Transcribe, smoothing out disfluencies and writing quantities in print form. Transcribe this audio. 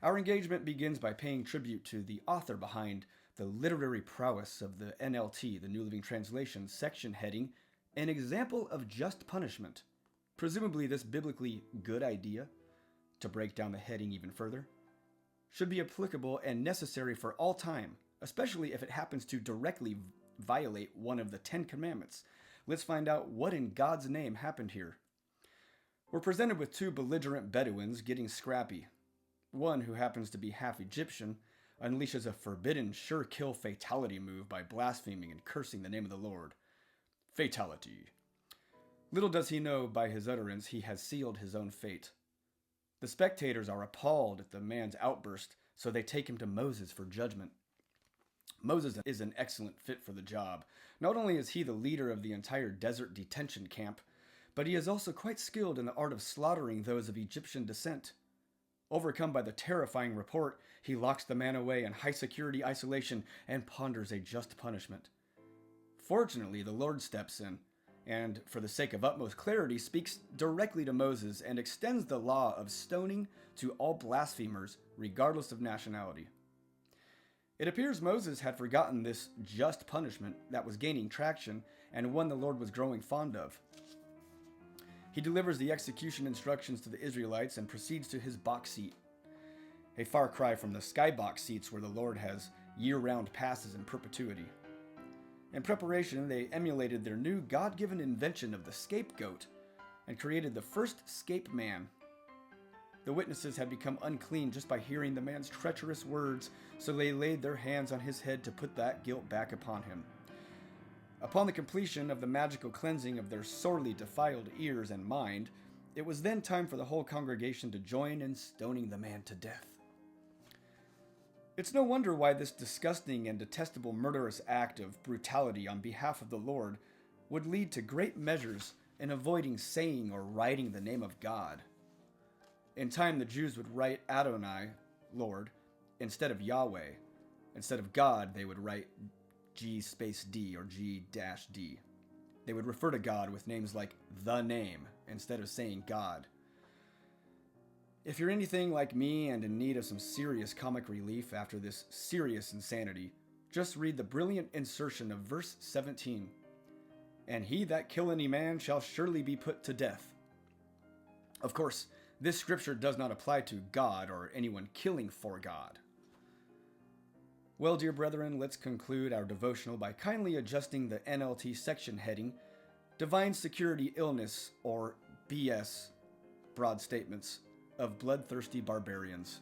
Our engagement begins by paying tribute to the author behind the literary prowess of the NLT, the New Living Translation, section heading, An Example of Just Punishment. Presumably this biblically good idea, to break down the heading even further, should be applicable and necessary for all time, especially if it happens to directly violate one of the 10 Commandments. Let's find out what in God's name happened here. We're presented with two belligerent Bedouins getting scrappy. One, who happens to be half Egyptian, unleashes a forbidden sure-kill fatality move by blaspheming and cursing the name of the Lord. Fatality. Little does he know by his utterance he has sealed his own fate. The spectators are appalled at the man's outburst, so they take him to Moses for judgment. Moses is an excellent fit for the job. Not only is he the leader of the entire desert detention camp, but he is also quite skilled in the art of slaughtering those of Egyptian descent. Overcome by the terrifying report, he locks the man away in high-security isolation and ponders a just punishment. Fortunately, the Lord steps in, and, for the sake of utmost clarity, speaks directly to Moses and extends the law of stoning to all blasphemers, regardless of nationality. It appears Moses had forgotten this just punishment that was gaining traction and one the Lord was growing fond of. He delivers the execution instructions to the Israelites and proceeds to his box seat. A far cry from the skybox seats where the Lord has year-round passes in perpetuity. In preparation, they emulated their new God-given invention of the scapegoat and created the first scapeman. The witnesses had become unclean just by hearing the man's treacherous words, so they laid their hands on his head to put that guilt back upon him. Upon the completion of the magical cleansing of their sorely defiled ears and mind, it was then time for the whole congregation to join in stoning the man to death. It's no wonder why this disgusting and detestable murderous act of brutality on behalf of the Lord would lead to great measures in avoiding saying or writing the name of God. In time, the Jews would write Adonai, Lord, instead of Yahweh. Instead of God, they would write G-D or G-D. They would refer to God with names like the name instead of saying God. If you're anything like me and in need of some serious comic relief after this serious insanity, just read the brilliant insertion of verse 17. And he that kill any man shall surely be put to death. Of course, this scripture does not apply to God or anyone killing for God. Well, dear brethren, let's conclude our devotional by kindly adjusting the NLT section heading, Divine Security Illness, or BS, broad statements of bloodthirsty barbarians.